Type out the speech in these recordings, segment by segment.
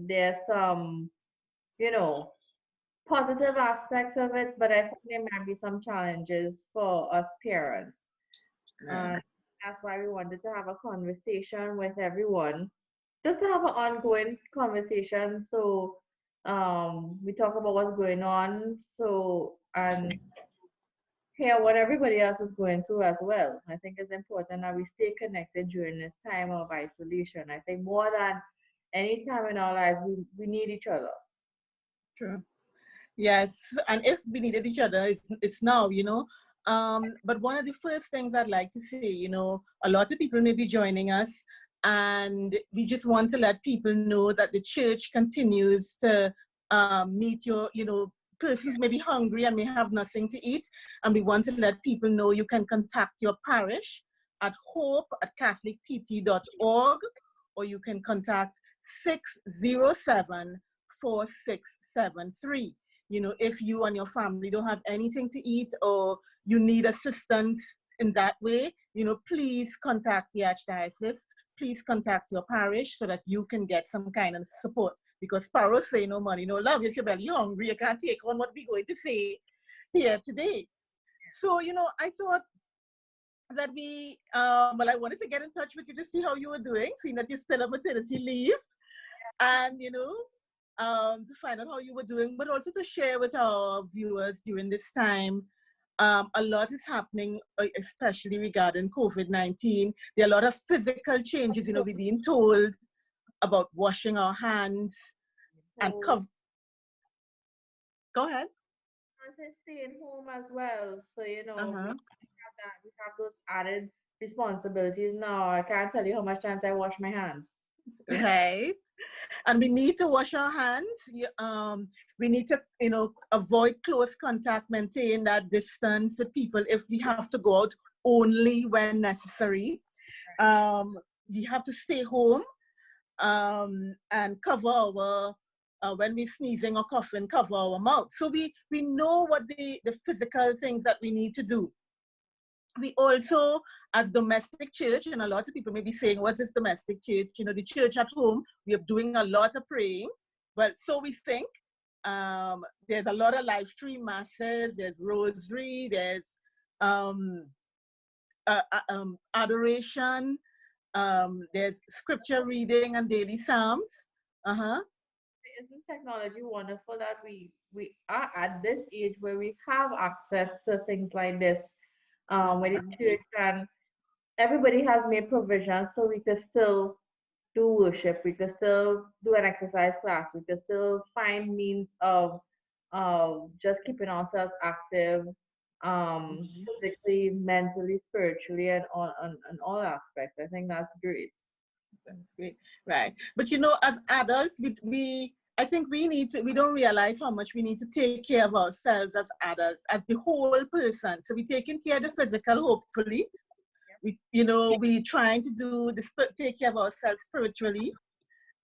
There's some, you know, positive aspects of it, but I think there might be some challenges for us parents. Right. And that's why we wanted to have a conversation with everyone, just to have an ongoing conversation. So we talk about what's going on. So and hear what everybody else is going through as well. I think it's important that we stay connected during this time of isolation. I think more than any time in our lives, we need each other. True. Yes, and if we needed each other, it's now, you know. But one of the first things I'd like to say, you know, a lot of people may be joining us, and we just want to let people know that the church continues to meet your, you know, persons may be hungry and may have nothing to eat, and we want to let people know you can contact your parish at hope@catholictt.org, or you can contact 607 4673. You know, if you and your family don't have anything to eat or you need assistance in that way, you know, please contact the Archdiocese. Please contact your parish so that you can get some kind of support. Because Sparrow say no money, no love. If you're barely hungry, you can't take on what we're going to say here today. So, you know, I thought that well, I wanted to get in touch with you to see how you were doing, seeing that you're still on maternity leave, and, you know, to find out how you were doing, but also to share with our viewers during this time. A lot is happening, especially regarding COVID-19. There are a lot of physical changes. You know, we're being told about washing our hands and So Go ahead. I say staying home as well. So we Uh-huh. have that. We have those added responsibilities now. I can't tell you how much times I wash my hands. Right. And we need to wash our hands. We need to, you know, avoid close contact, maintain that distance with people if we have to go out only when necessary. Um, we have to stay home and cover our, when we're sneezing or coughing, cover our mouth. So we know what the physical things that we need to do. We also, as domestic church, and a lot of people may be saying, what's this domestic church? You know, the church at home, we are doing a lot of praying. Well, so we think. There's a lot of live stream masses, there's rosary, there's um, adoration, there's scripture reading and daily psalms. Uh-huh. Isn't technology wonderful that we are at this age where we have access to things like this, where the church and everybody has made provisions so we could still do worship, we could still do an exercise class, we could still find means of just keeping ourselves active, Mhm. physically, mentally, spiritually, and on all aspects. I think that's great. Great. Right. But you know, as adults, I think we don't realize how much we need to take care of ourselves as adults, as the whole person. So we're taking care of the physical, hopefully. You know, we trying to do take care of ourselves spiritually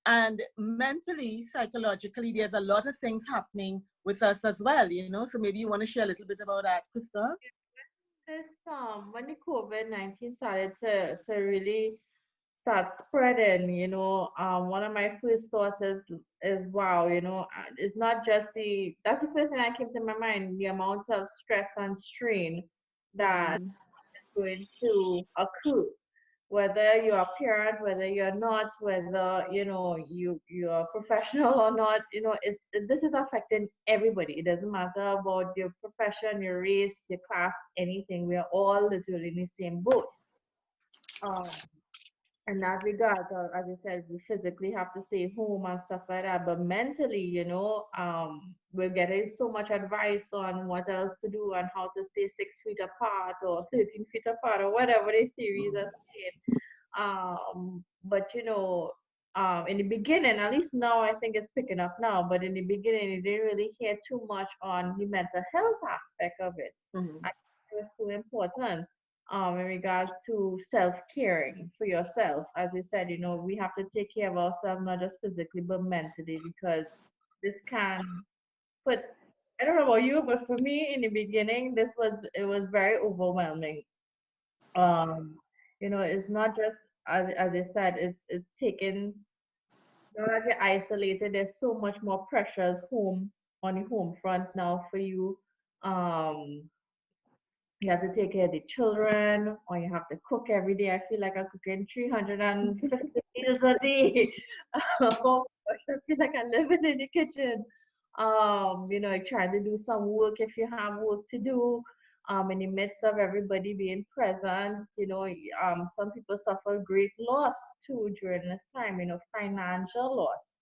and mentally, psychologically. There's a lot of things happening with us as well, you know. So maybe you want to share a little bit about that, Krista? This when the COVID-19 started to really start spreading, one of my first thoughts is wow, it's not just that's the first thing that came to my mind, the amount of stress and strain that Mm-hmm. is going to occur. Whether you're a parent, whether you're not, whether you're a professional or not, this is affecting everybody. It doesn't matter about your profession, your race, your class, anything. We are all literally in the same boat. Um, in that regard, as I said, we physically have to stay home and stuff like that. But mentally, we're getting so much advice on what else to do and how to stay 6 feet apart or 13 feet apart or whatever the theories are saying. But in the beginning, at least now I think it's picking up now, but in the beginning, you didn't really hear too much on the mental health aspect of it. Mm-hmm. I think it was so important in regards to self-caring for yourself. As we said, we have to take care of ourselves, not just physically, but mentally, because this can put, I don't know about you, but for me in the beginning, it was very overwhelming. um it's not just, as I said, it's taking Now that you're isolated, there's so much more pressures home on the home front now for you. Um, you have to take care of the children, or you have to cook every day. I feel like I'm cooking 350 meals a day. Oh, gosh, I feel like I'm living in the kitchen. Trying to do some work if you have work to do. In the midst of everybody being present, some people suffer great loss too during this time, financial loss.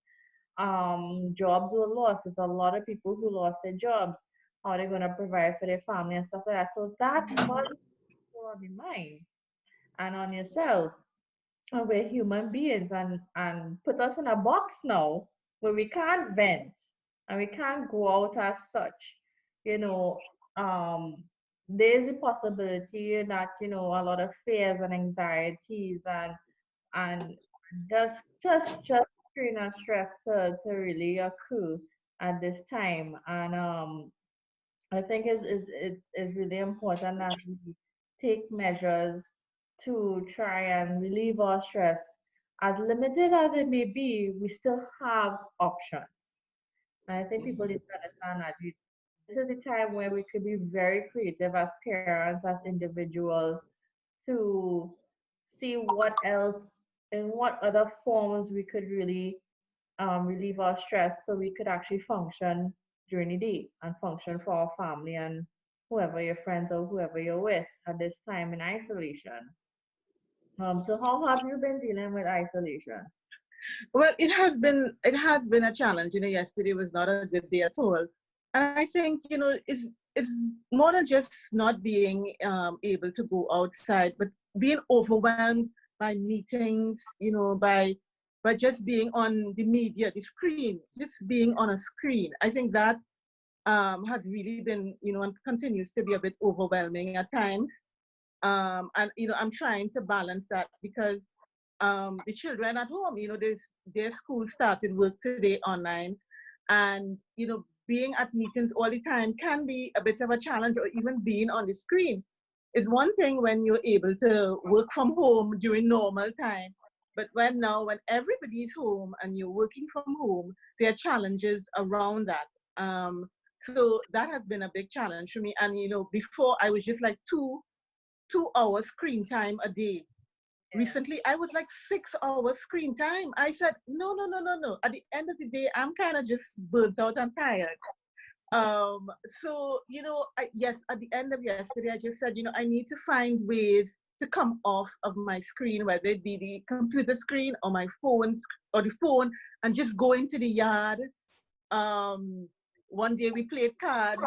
Jobs were lost. There's a lot of people who lost their jobs. How they're gonna provide for their family and stuff like that. So that must be on your mind and on yourself. And we're human beings and put us in a box now where we can't vent and we can't go out as such. You know, um, there's a possibility that, a lot of fears and anxieties and just strain and stress to really occur at this time. And I think it's really important that we take measures to try and relieve our stress. As limited as it may be, we still have options. And I think people need to understand that this is a time where we could be very creative as parents, as individuals, to see what else and what other forms we could really relieve our stress so we could actually function during the day and function for our family and whoever your friends or whoever you're with at this time in isolation. So how have you been dealing with isolation? Well, it has been a challenge. Yesterday was not a good day at all, and I think it's more than just not being able to go outside, but being overwhelmed by meetings. By just being on the media, the screen, just being on a screen. I think that has really been, and continues to be a bit overwhelming at times. And I'm trying to balance that because the children at home, their school started work today online, and being at meetings all the time can be a bit of a challenge, or even being on the screen is one thing when you're able to work from home during normal time. But when everybody's home and you're working from home, there are challenges around that. So that has been a big challenge for me. And before I was just like 2 hours screen time a day. Yeah. Recently I was like 6 hours screen time. I said no, no, no, no, no. At the end of the day, I'm kind of just burnt out and tired. um so yes, at the end of yesterday I just said, I need to find ways to come off of my screen, whether it be the computer screen or my phone or the phone, and just go into the yard. One day we played cards,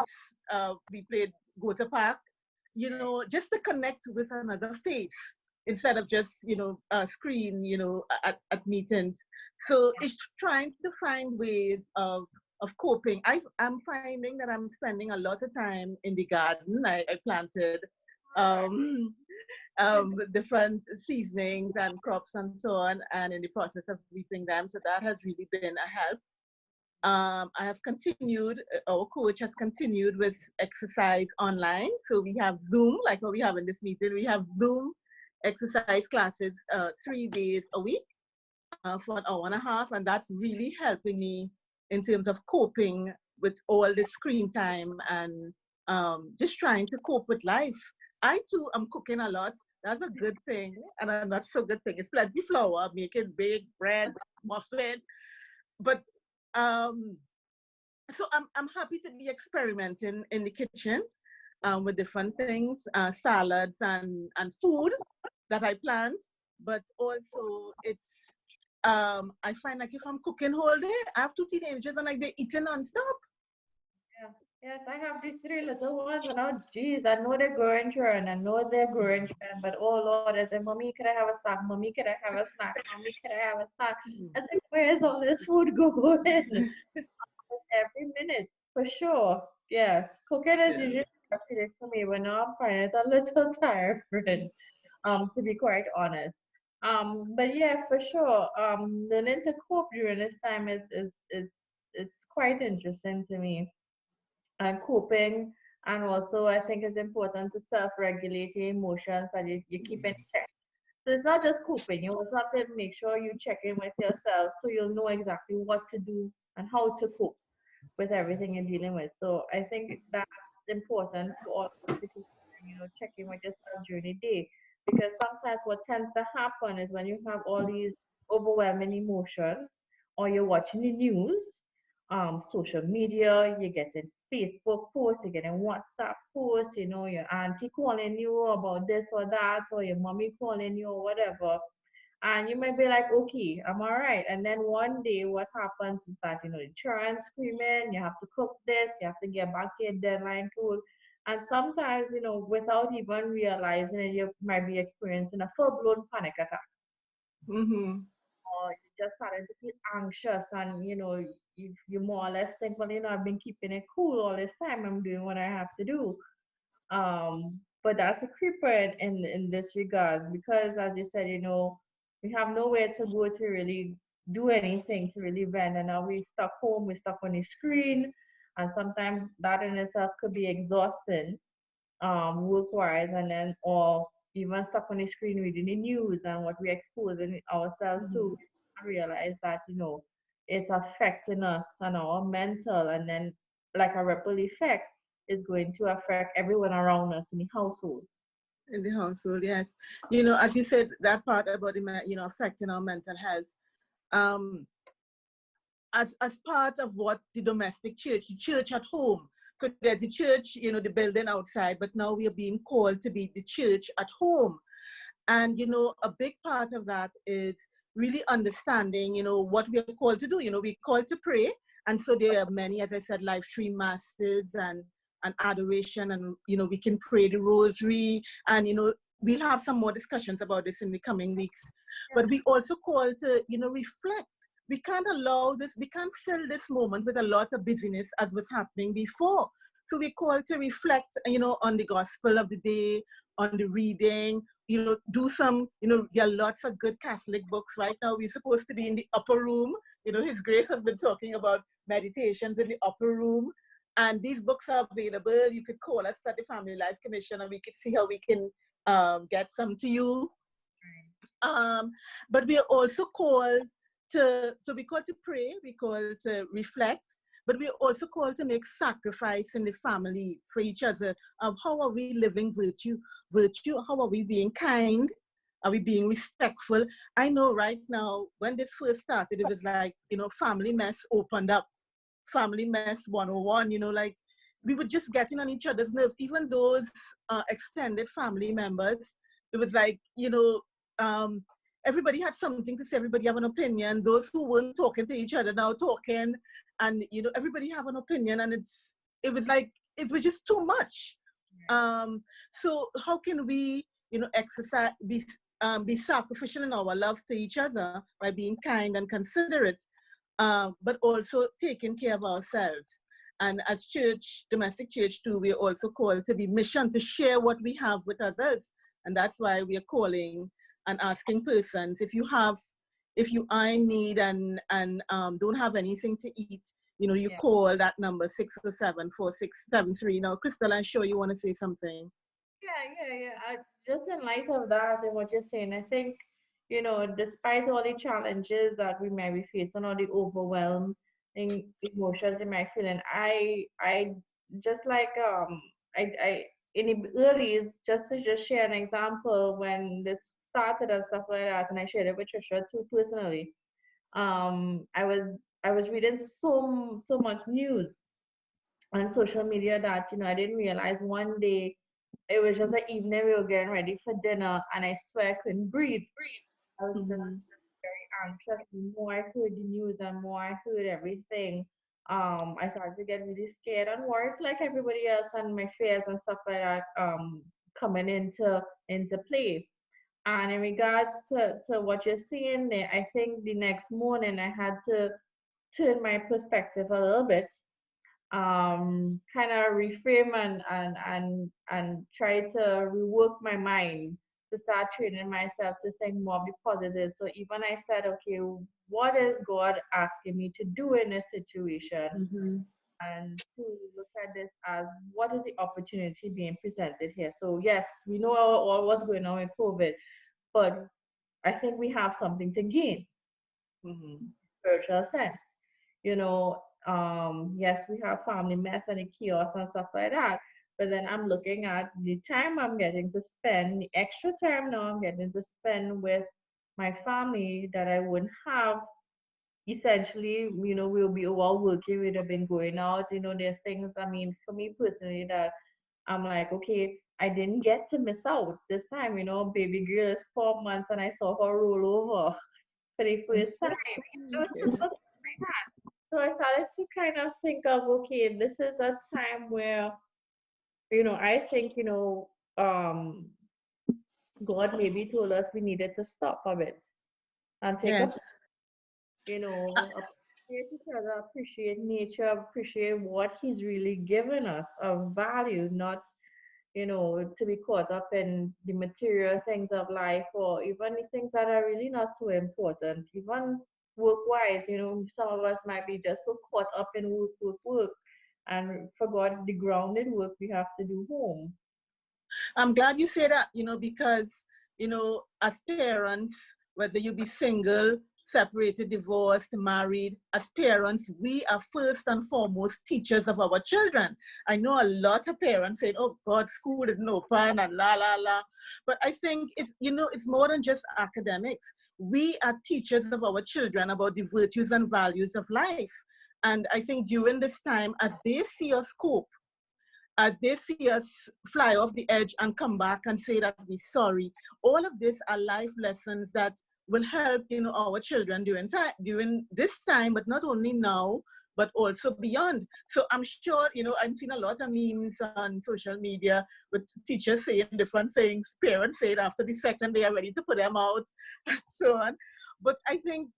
we played go to park, just to connect with another face instead of just screen, at meetings. So it's trying to find ways of coping. I'm finding that I'm spending a lot of time in the garden. I planted um, different seasonings and crops and so on, and in the process of reaping them. So that has really been a help. I have continued, our coach has continued with exercise online. So we have Zoom, like what we have in this meeting. We have Zoom exercise classes 3 days a week for an hour and a half. And that's really helping me in terms of coping with all the screen time and just trying to cope with life. I too am cooking a lot. That's a good thing and a not so good thing. It's plenty flour, making bake, bread, muffin. But um, so I'm happy to be experimenting in the kitchen with different things, salads and food that I plant. But also it's I find like if I'm cooking whole day, I have 2 teenagers and like they're eating nonstop. Yeah. Yes, I have these three little ones, and oh, geez, I know they're growing children. I know they're growing children, but oh Lord, I said, Mommy, could I have a snack? Mommy, could I have a snack? Mommy, could I have a snack? I said, where's all this food going? Every minute, for sure. Yes, cooking is Yeah. usually therapeutic for me, but now I'm finding it a little tiring, to be quite honest. But yeah, for sure. Learning to cope during this time it's quite interesting to me. And coping, and also I think it's important to self-regulate your emotions and you keep in check. So it's not just coping. You also have to make sure you check in with yourself so you'll know exactly what to do and how to cope with everything you're dealing with. So I think that's important for all of us to keep, check in with yourself during the day. Because sometimes what tends to happen is when you have all these overwhelming emotions or you're watching the news, social media, you're getting Facebook posts, you're getting WhatsApp posts, your auntie calling you about this or that, or your mommy calling you or whatever. And you might be like, okay, I'm all right. And then one day, what happens is that, the children screaming, you have to cook this, you have to get back to your deadline tool. And sometimes, without even realizing it, you might be experiencing a full blown panic attack. Mm-hmm. Or you just starting to feel anxious and, you more or less think, well, I've been keeping it cool all this time. I'm doing what I have to do. But that's a creeper in this regards because as you said, we have nowhere to go to really do anything to really vent, and now we're stuck home, we're stuck on the screen, and sometimes that in itself could be exhausting, work wise, and then or even stuck on the screen reading the news and what we're exposing ourselves Mm-hmm. to, we realize that it's affecting us and our mental, and then like a ripple effect is going to affect everyone around us in the household. In the household, yes. As you said, that part about affecting our mental health. Um, as part of what the domestic church, the church at home. So there's the church, the building outside, but now we are being called to be the church at home. And, a big part of that is really understanding, what we are called to do. We're called to pray. And so there are many, as I said, live stream masses and adoration. And, we can pray the rosary. And, we'll have some more discussions about this in the coming weeks. But we also call to, reflect. We can't allow this, we can't fill this moment with a lot of busyness as was happening before. So we call to reflect, on the gospel of the day, on the reading, do some, there are lots of good Catholic books right now. We're supposed to be in the upper room. His Grace has been talking about meditations in the upper room. And these books are available. You could call us at the Family Life Commission and we could see how we can get some to you. But we are also called we call to pray, we call to reflect, but we are also called to make sacrifice in the family for each other. How are we living virtue? How are we being kind? Are we being respectful? I know right now, when this first started, it was like, family mess opened up. Family mess 101, like we were just getting on each other's nerves, even those extended family members. It was like, everybody had something to say, everybody have an opinion. Those who weren't talking to each other now talking, and everybody have an opinion, and it was like it was just too much. So how can we exercise, be sacrificial in our love to each other by being kind and considerate, but also taking care of ourselves? And as church, domestic church too, we're also called to be mission to share what we have with others. And that's why we are calling and asking persons, if you are in need and don't have anything to eat, you call that number 607-4673. Now, Crystal, I'm sure you want to say something. Yeah. Just in light of that and what you're saying, I think, despite all the challenges that we may be facing or the overwhelming emotions we might feel, and I just like I in the earlies, just share an example when this started and stuff like that, and I shared it with Tricia too personally. I was reading so much news on social media that I didn't realize one day it was just like evening we were getting ready for dinner and I swear I couldn't breathe. I was Mm-hmm. just very anxious. The more I heard the news and more I heard everything, I started to get really scared and worried like everybody else, and my fears and stuff like that coming into play. And in regards to what you're saying there, I think the next morning I had to turn my perspective a little bit, kind of reframe and try to rework my mind to start training myself to think more, be positive. So even I said, okay, what is God asking me to do in this situation? Mm-hmm. And to look at this as what is the opportunity being presented here. So yes, we know all what's going on with COVID, but I think we have something to gain, spiritual sense. You know, yes, we have family mess and the chaos and stuff like that. But then I'm looking at the time I'm getting to spend, the extra time now I'm getting to spend with my family that I wouldn't have. Essentially, we'll be all working, we'd have been going out, there's things, I mean, for me personally, that I'm like, okay, I didn't get to miss out this time, baby girl is 4 months and I saw her roll over for the first time. So it's Yeah. simple things like that. So I started to kind of think of, okay, this is a time where, I think, um, God maybe told us we needed to stop a bit and take a, Yes. appreciate each other, appreciate nature, appreciate what He's really given us of value, not to be caught up in the material things of life or even the things that are really not so important. Even work wise, some of us might be just so caught up in work, work, work, and forgot the grounded work we have to do home. I'm glad you say that, because, as parents, whether you be single, separated, divorced, married, as parents, we are first and foremost teachers of our children. I know a lot of parents say, oh God, school didn't open and la, la, la. But I think it's more than just academics. We are teachers of our children about the virtues and values of life. And I think during this time, as they see us cope, as they see us fly off the edge and come back and say that we're sorry. All of these are life lessons that will help, our children during this time, but not only now, but also beyond. So I'm sure, I've seen a lot of memes on social media with teachers saying different things, parents say it after the second they are ready to put them out, and so on. But I think,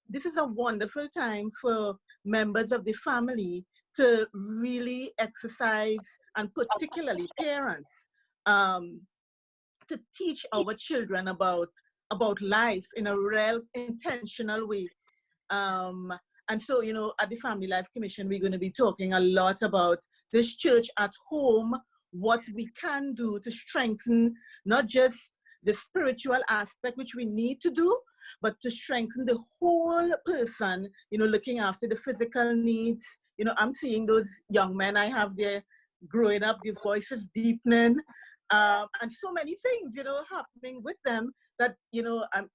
this is a wonderful time for members of the family to really exercise, and particularly parents, to teach our children about life in a real intentional way. Um, and so, at the Family Life Commission, we're going to be talking a lot about this church at home, what we can do to strengthen not just the spiritual aspect, which we need to do, but to strengthen the whole person, looking after the physical needs. I'm seeing those young men I have there growing up, their voices deepening, and so many things, happening with them that,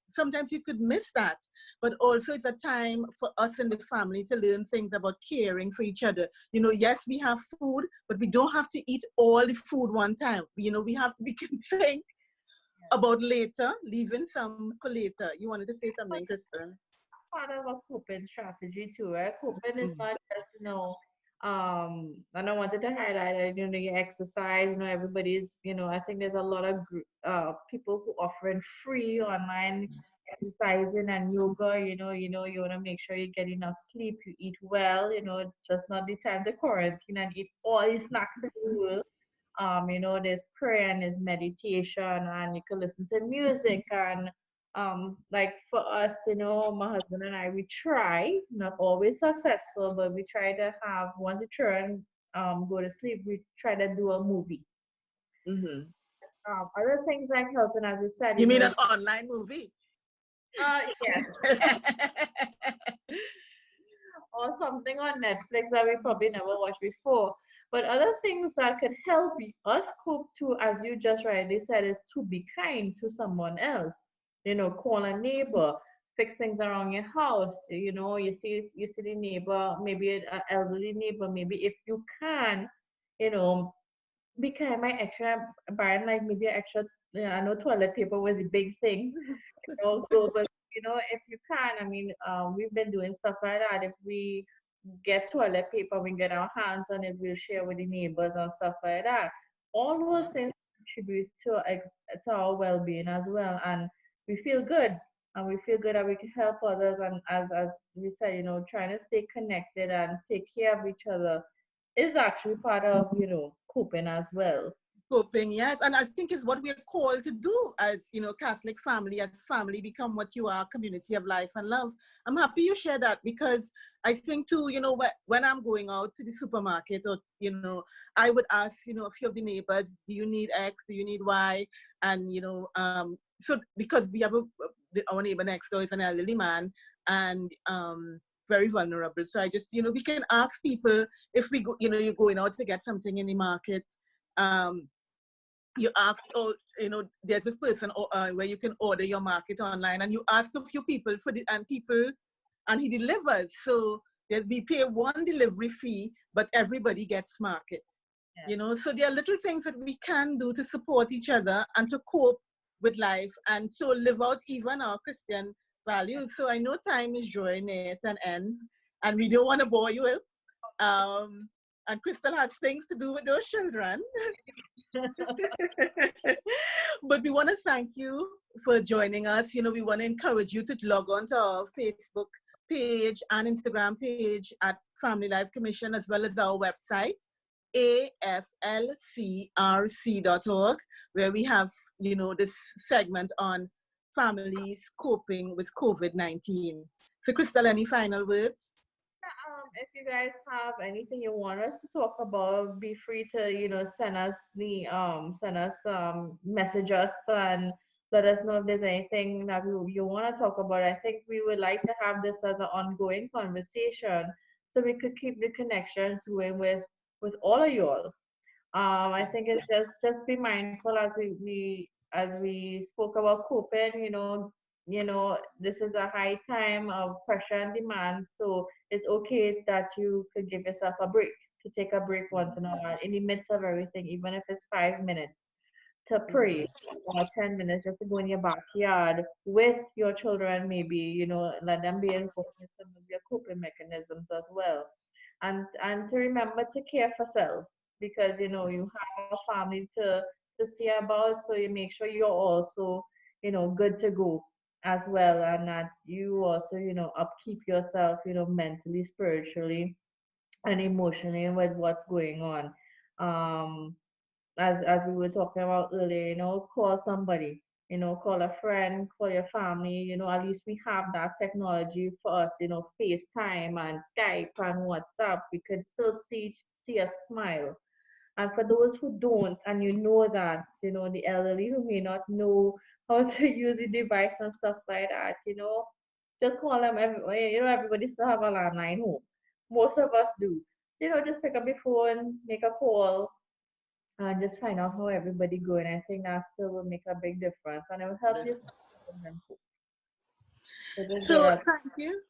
sometimes you could miss that. But also it's a time for us in the family to learn things about caring for each other. Yes, we have food, but we don't have to eat all the food one time. We can think about later, leaving some for later. You wanted to say something, Kristen? Part of a coping strategy too, right? Coping is not just, and I wanted to highlight that, you exercise, everybody's, I think there's a lot of people who offering free online exercising and yoga, you want to make sure you get enough sleep, you eat well, just not the time to quarantine and eat all the snacks in the world. There's prayer and there's meditation and you can listen to music and like for us, my husband and I, we try, not always successful, but we try to have once the children go to sleep, we try to do a movie. Mm-hmm. Other things like helping, as you said, You mean an online movie? Yeah, or something on Netflix that we probably never watched before. But other things that could help us cope too, as you just rightly said, is to be kind to someone else. Call a neighbor, fix things around your house. You see the neighbor, maybe an elderly neighbor, maybe if you can, you know, be kind. My extra buying like maybe extra. I know toilet paper was a big thing, but if you can, I mean, we've been doing stuff like that. If we get toilet paper, we get our hands on it, we'll share with the neighbors and stuff like that. All those things contribute to our well-being as well, and we feel good, and we feel good that we can help others. And as we said, trying to stay connected and take care of each other is actually part of coping as well. Coping, yes. And I think it's what we're called to do as, Catholic family, as family become what you are, community of life and love. I'm happy you share that because I think too, when I'm going out to the supermarket or, I would ask, a few of the neighbors, do you need X? Do you need Y? And, so because we have our neighbor next door is an elderly man, and very vulnerable. So I just, we can ask people if we go, you're going out to get something in the market. You ask, there's this person where you can order your market online, and you ask a few people and he delivers. So we pay one delivery fee, but everybody gets market. Yeah. So there are little things that we can do to support each other and to cope with life, and so live out even our Christian values. So I know time is drawing near to an end, and we don't want to bore you. And Crystal has things to do with those children. But we want to thank you for joining us. We want to encourage you to log on to our Facebook page and Instagram page at Family Life Commission, as well as our website, aflcrc.org, where we have, this segment on families coping with COVID-19. So Crystal, any final words? If you guys have anything you want us to talk about, be free to, send us message us and let us know if there's anything that you want to talk about. I think we would like to have this as an ongoing conversation so we could keep the connections going with all of you all. I think it's just be mindful as we spoke about coping. This is a high time of pressure and demand, so it's okay that you could give yourself a break, to take a break once in a while in the midst of everything, even if it's 5 minutes to pray, or 10 minutes just to go in your backyard with your children, maybe, let them be involved in some of your coping mechanisms as well. And to remember to care for self, because you have a family to see about, so you make sure you're also good to go as well, and that you also upkeep yourself mentally, spiritually, and emotionally with what's going on. As we were talking about earlier, call somebody, call a friend, call your family. At least we have that technology for us, FaceTime and Skype and WhatsApp. We could still see a smile. And for those who don't, and that, the elderly who may not know how to use the device and stuff like that, just call them. Everybody still have a landline home. Most of us do. Just pick up your phone, make a call, and just find out how everybody going. I think that still will make a big difference, and it will help you. So thank you.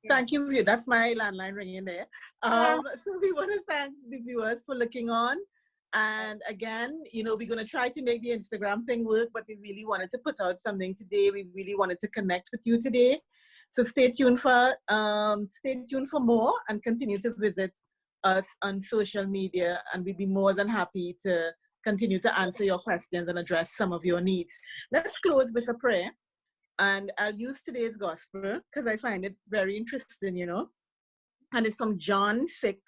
Thank you. That's my landline ringing there. So we want to thank the viewers for looking on. And again, we're going to try to make the Instagram thing work, but we really wanted to put out something today. We really wanted to connect with you today. So stay tuned for more, and continue to visit us on social media, and we'd be more than happy to continue to answer your questions and address some of your needs. Let's close with a prayer. And I'll use today's gospel because I find it very interesting, and it's from John 6,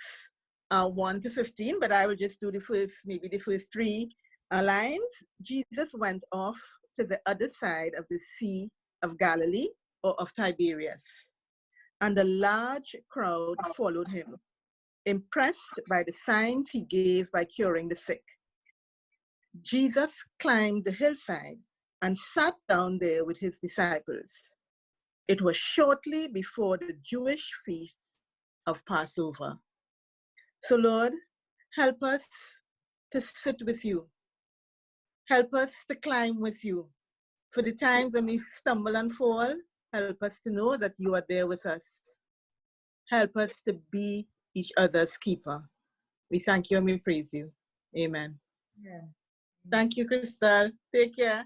1 to 15, but I will just do the first 3 lines. Jesus went off to the other side of the Sea of Galilee, or of Tiberias, and a large crowd followed him, impressed by the signs he gave by curing the sick. Jesus climbed the hillside and sat down there with his disciples. It was shortly before the Jewish feast of Passover. So Lord, help us to sit with you. Help us to climb with you. For the times when we stumble and fall, help us to know that you are there with us. Help us to be each other's keeper. We thank you and we praise you. Amen. Yeah. Thank you, Crystal. Take care.